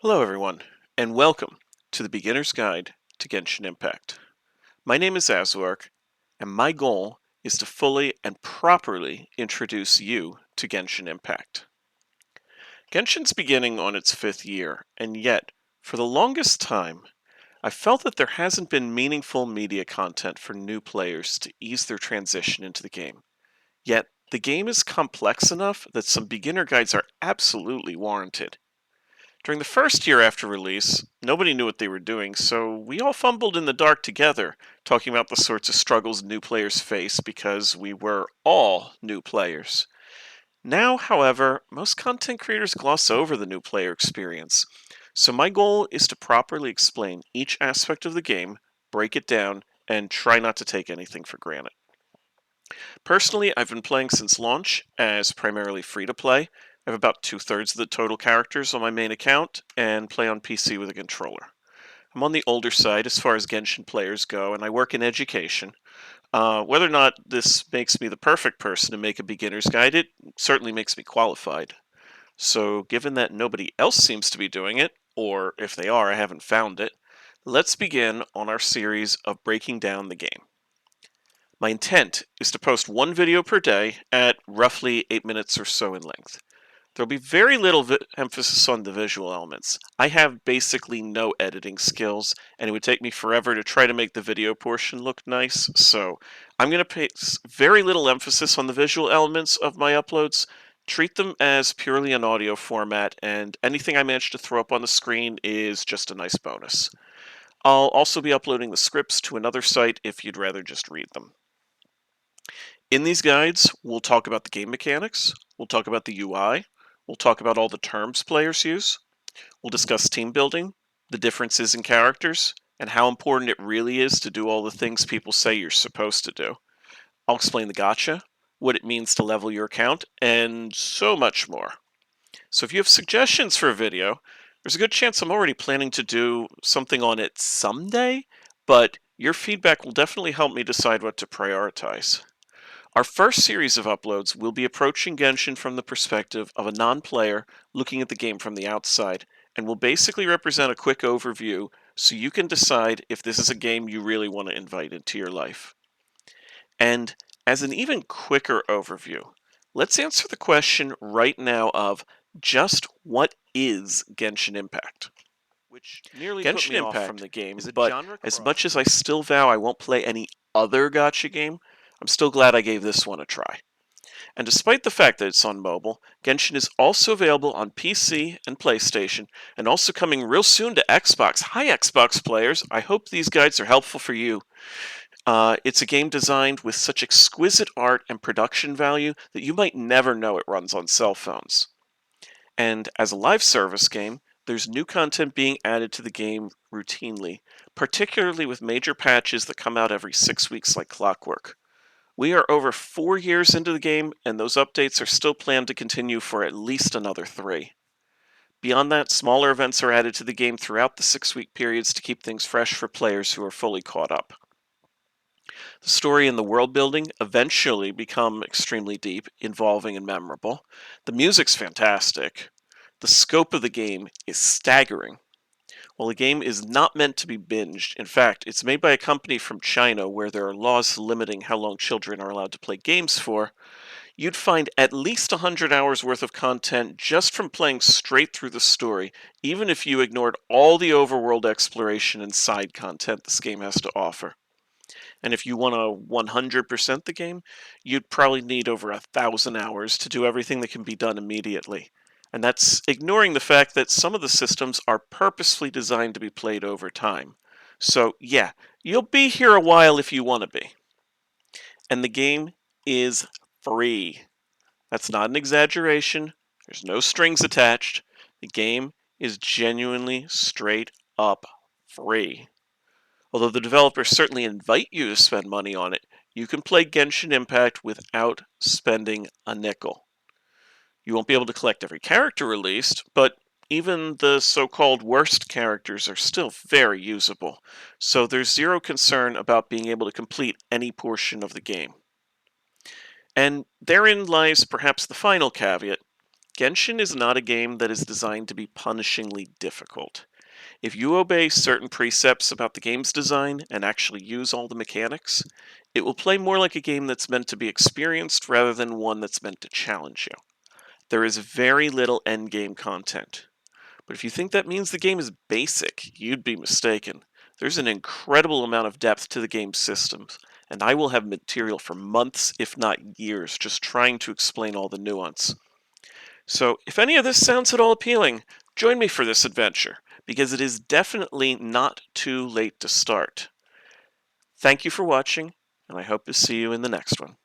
Hello everyone, and welcome to the Beginner's Guide to Genshin Impact. My name is Azwark, and my goal is to fully and properly introduce you to Genshin Impact. Genshin's beginning on its 5th year, and yet, for the longest time, I felt that there hasn't been meaningful media content for new players to ease their transition into the game. Yet, the game is complex enough that some beginner guides are absolutely warranted. During the first year after release, nobody knew what they were doing, so we all fumbled in the dark together, talking about the sorts of struggles new players face because we were all new players. Now, however, most content creators gloss over the new player experience, so my goal is to properly explain each aspect of the game, break it down, and try not to take anything for granted. Personally, I've been playing since launch as primarily free to play. I have about two-thirds of the total characters on my main account and play on PC with a controller. I'm on the older side as far as Genshin players go, and I work in education. Whether or not this makes me the perfect person to make a beginner's guide, it certainly makes me qualified. So, given that nobody else seems to be doing it, or if they are, I haven't found it, let's begin on our series of breaking down the game. My intent is to post one video per day at roughly 8 minutes or so in length. There'll be very little emphasis on the visual elements. I have basically no editing skills, and it would take me forever to try to make the video portion look nice, so I'm going to place very little emphasis on the visual elements of my uploads, treat them as purely an audio format, and anything I manage to throw up on the screen is just a nice bonus. I'll also be uploading the scripts to another site if you'd rather just read them. In these guides, we'll talk about the game mechanics, we'll talk about the UI, we'll talk about all the terms players use, we'll discuss team building, the differences in characters, and how important it really is to do all the things people say you're supposed to do. I'll explain the gacha, what it means to level your account, and so much more. So if you have suggestions for a video, there's a good chance I'm already planning to do something on it someday, but your feedback will definitely help me decide what to prioritize. Our first series of uploads will be approaching Genshin from the perspective of a non-player looking at the game from the outside, and will basically represent a quick overview so you can decide if this is a game you really want to invite into your life. And as an even quicker overview, let's answer the question right now of just what is Genshin Impact? Which nearly put Genshin me off from Impact the game, is a but genre as cross. much as I still vow I won't play any other gacha game, I'm still glad I gave this one a try. And despite the fact that it's on mobile, Genshin is also available on PC and PlayStation, and also coming real soon to Xbox. Hi, Xbox players! I hope these guides are helpful for you. It's a game designed with such exquisite art and production value that you might never know it runs on cell phones. And as a live service game, there's new content being added to the game routinely, particularly with major patches that come out every 6 weeks like clockwork. We are over 4 years into the game, and those updates are still planned to continue for at least another 3. Beyond that, smaller events are added to the game throughout the 6-week periods to keep things fresh for players who are fully caught up. The story and the world building eventually become extremely deep, involving, and memorable. The music's fantastic. The scope of the game is staggering. While the game is not meant to be binged, in fact, it's made by a company from China where there are laws limiting how long children are allowed to play games for, you'd find at least 100 hours worth of content just from playing straight through the story, even if you ignored all the overworld exploration and side content this game has to offer. And if you want to 100% the game, you'd probably need over 1,000 hours to do everything that can be done immediately. And that's ignoring the fact that some of the systems are purposefully designed to be played over time. So, yeah, you'll be here a while if you want to be. And the game is free. That's not an exaggeration. There's no strings attached. The game is genuinely straight up free. Although the developers certainly invite you to spend money on it, you can play Genshin Impact without spending a nickel. You won't be able to collect every character released, but even the so-called worst characters are still very usable, so there's zero concern about being able to complete any portion of the game. And therein lies perhaps the final caveat. Genshin is not a game that is designed to be punishingly difficult. If you obey certain precepts about the game's design and actually use all the mechanics, it will play more like a game that's meant to be experienced rather than one that's meant to challenge you. There is very little endgame content, but if you think that means the game is basic, you'd be mistaken. There's an incredible amount of depth to the game's systems, and I will have material for months, if not years, just trying to explain all the nuance. So, if any of this sounds at all appealing, join me for this adventure, because it is definitely not too late to start. Thank you for watching, and I hope to see you in the next one.